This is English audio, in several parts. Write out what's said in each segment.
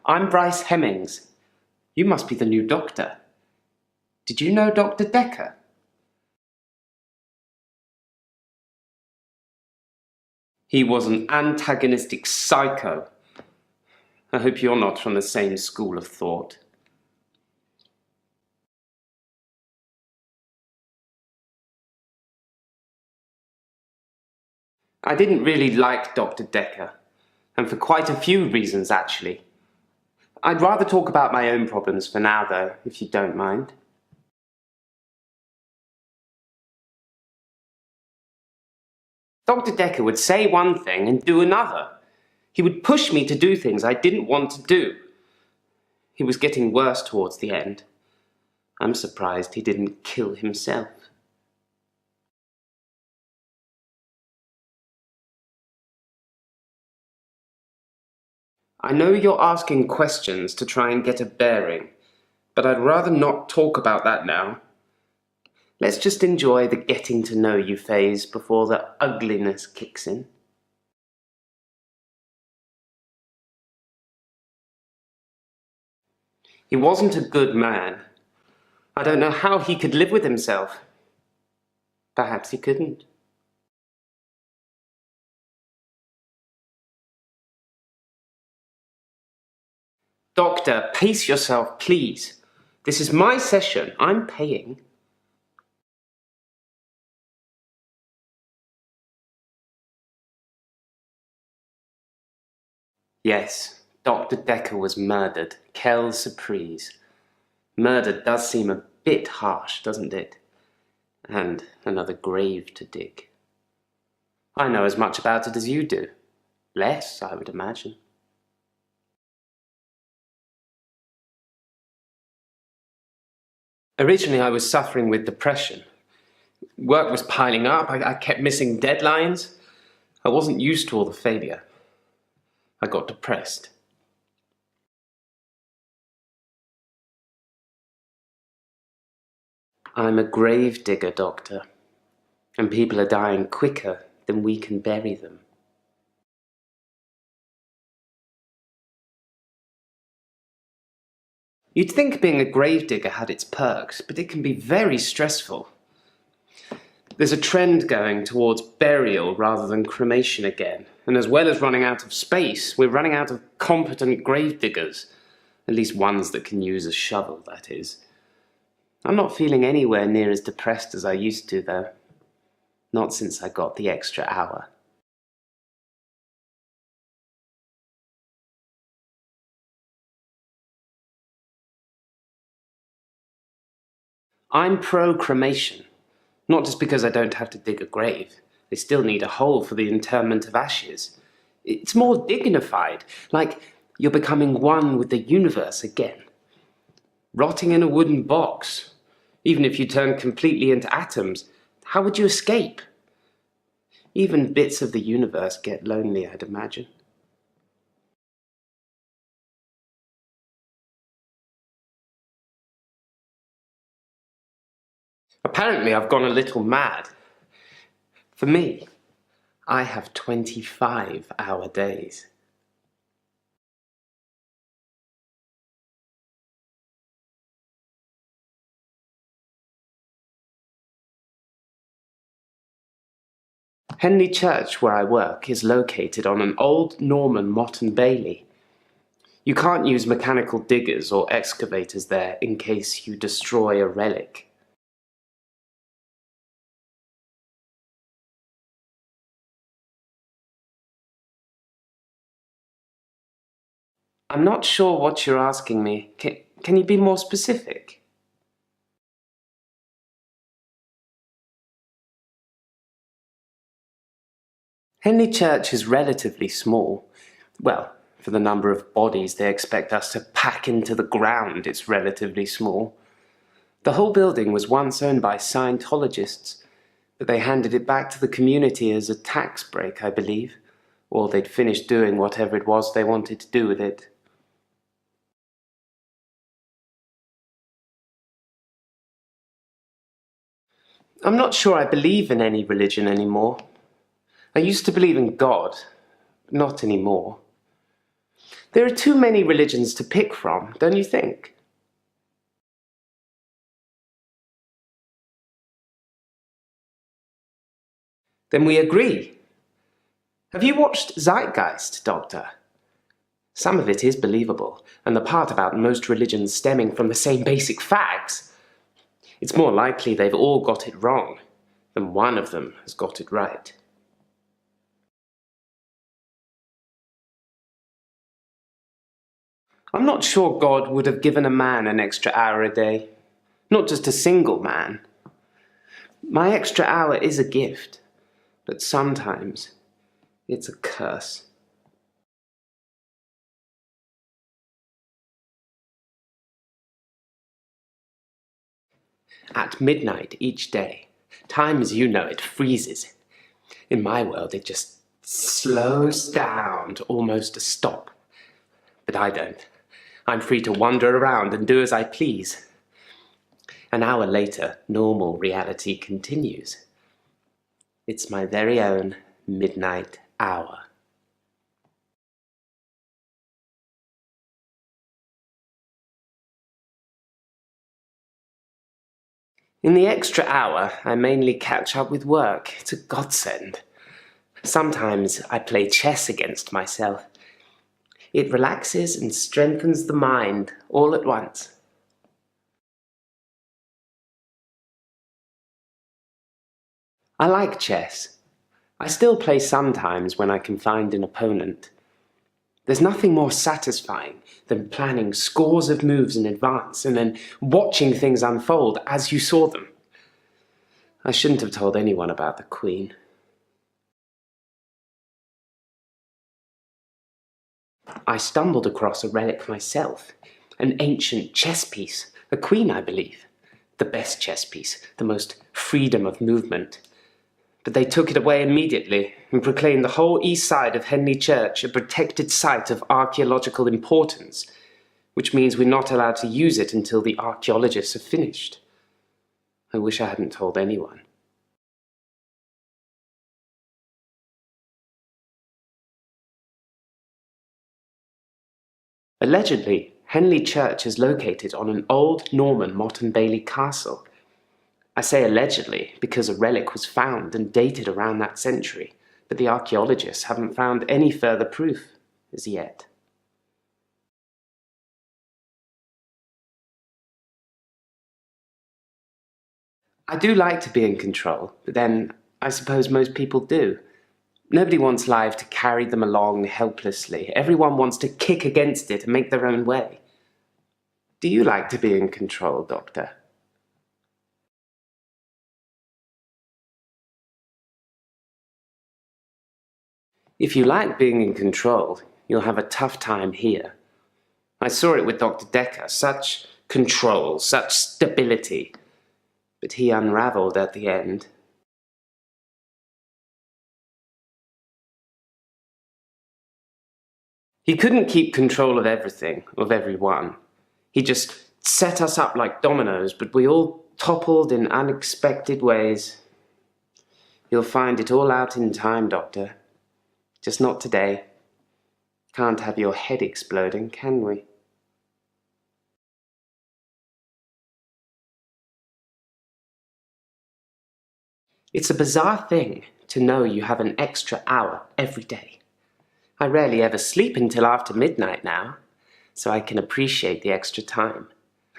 I'm Bryce Hemmings. You must be the new doctor. Did you know Dr. Dekker? He was an antagonistic psycho. I hope you're not from the same school of thought. I didn't really like Dr. Dekker, and for quite a few reasons, actually. I'd rather talk about my own problems for now, though, if you don't mind. Dr. Dekker would say one thing and do another. He would push me to do things I didn't want to do. He was getting worse towards the end. I'm surprised he didn't kill himself. I know you're asking questions to try and get a bearing, but I'd rather not talk about that now. Let's just enjoy the getting to know you phase before the ugliness kicks in. He wasn't a good man. I don't know how he could live with himself. Perhaps he couldn't. Doctor, pace yourself, please. This is my session. I'm paying. Yes, Dr. Dekker was murdered. Quelle surprise. Murder does seem a bit harsh, doesn't it? And another grave to dig. I know as much about it as you do. Less, I would imagine. Originally, I was suffering with depression. Work was piling up. I kept missing deadlines. I wasn't used to all the failure. I got depressed. I'm a grave digger, Doctor, and people are dying quicker than we can bury them. You'd think being a gravedigger had its perks, but it can be very stressful. There's a trend going towards burial rather than cremation again, and as well as running out of space, we're running out of competent gravediggers, at least ones that can use a shovel, that is. I'm not feeling anywhere near as depressed as I used to, though. Not since I got the extra hour. I'm pro-cremation, not just because I don't have to dig a grave. They still need a hole for the interment of ashes. It's more dignified, like you're becoming one with the universe again. Rotting in a wooden box, even if you turn completely into atoms, how would you escape? Even bits of the universe get lonely, I'd imagine. Apparently, I've gone a little mad. For me, I have 25-hour days. Henley Church, where I work, is located on an old Norman motte and bailey. You can't use mechanical diggers or excavators there in case you destroy a relic. I'm not sure what you're asking me. Can you be more specific? Henley Church is relatively small. Well, for the number of bodies they expect us to pack into the ground, it's relatively small. The whole building was once owned by Scientologists, but they handed it back to the community as a tax break, I believe, or they'd finished doing whatever it was they wanted to do with it. I'm not sure I believe in any religion anymore. I used to believe in God, but not anymore. There are too many religions to pick from, don't you think? Then we agree. Have you watched Zeitgeist, Doctor? Some of it is believable, and the part about most religions stemming from the same basic facts, it's more likely they've all got it wrong than one of them has got it right. I'm not sure God would have given a man an extra hour a day. Not just a single man. My extra hour is a gift, but sometimes it's a curse. At midnight each day, time as you know it freezes. In my world, it just slows down to almost a stop. But I don't. I'm free to wander around and do as I please. An hour later, normal reality continues. It's my very own midnight hour. In the extra hour, I mainly catch up with work. It's a godsend. Sometimes I play chess against myself. It relaxes and strengthens the mind all at once. I like chess. I still play sometimes when I can find an opponent. There's nothing more satisfying than planning scores of moves in advance and then watching things unfold as you saw them. I shouldn't have told anyone about the Queen. I stumbled across a relic myself, an ancient chess piece, a queen, I believe. The best chess piece, the most freedom of movement. But they took it away immediately and proclaimed the whole east side of Henley Church a protected site of archaeological importance, which means we're not allowed to use it until the archaeologists have finished. I wish I hadn't told anyone. Allegedly, Henley Church is located on an old Norman Motte and Bailey castle. I say allegedly because a relic was found and dated around that century, but the archaeologists haven't found any further proof as yet. I do like to be in control, but then I suppose most people do. Nobody wants life to carry them along helplessly. Everyone wants to kick against it and make their own way. Do you like to be in control, Doctor? If you like being in control, you'll have a tough time here. I saw it with Dr. Dekker. Such control, such stability. But he unraveled at the end. He couldn't keep control of everything, of everyone. He just set us up like dominoes, but we all toppled in unexpected ways. You'll find it all out in time, Doctor. Just not today. Can't have your head exploding, can we? It's a bizarre thing to know you have an extra hour every day. I rarely ever sleep until after midnight now, so I can appreciate the extra time.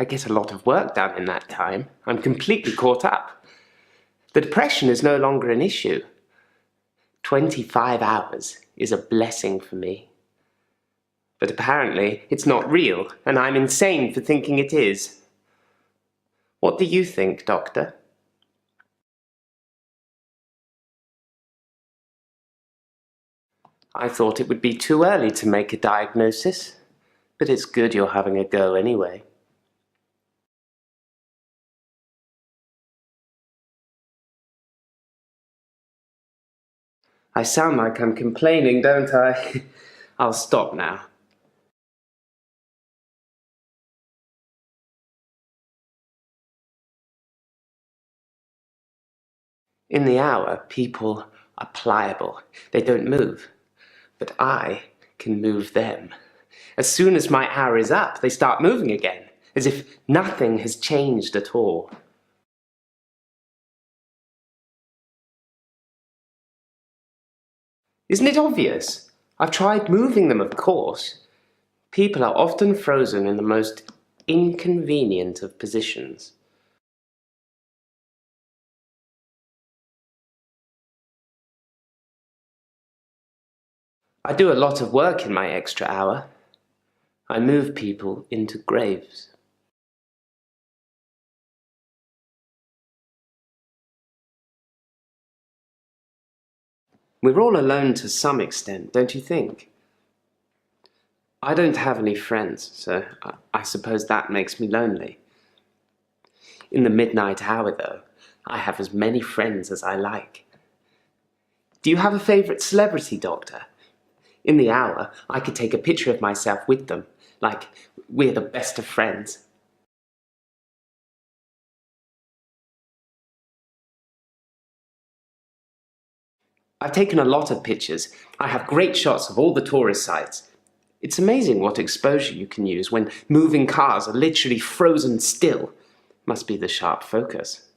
I get a lot of work done in that time. I'm completely caught up. The depression is no longer an issue. 25 hours is a blessing for me. But apparently it's not real, and I'm insane for thinking it is. What do you think, Doctor? I thought it would be too early to make a diagnosis, but it's good you're having a go anyway. I sound like I'm complaining, don't I? I'll stop now. In the hour, people are pliable. They don't move. But I can move them. As soon as my hour is up, they start moving again, as if nothing has changed at all. Isn't it obvious? I've tried moving them, of course. People are often frozen in the most inconvenient of positions. I do a lot of work in my extra hour. I move people into graves. We're all alone to some extent, don't you think? I don't have any friends, so I suppose that makes me lonely. In the midnight hour, though, I have as many friends as I like. Do you have a favourite celebrity, Doctor? In the hour, I could take a picture of myself with them, like we're the best of friends. I've taken a lot of pictures. I have great shots of all the tourist sites. It's amazing what exposure you can use when moving cars are literally frozen still. Must be the sharp focus.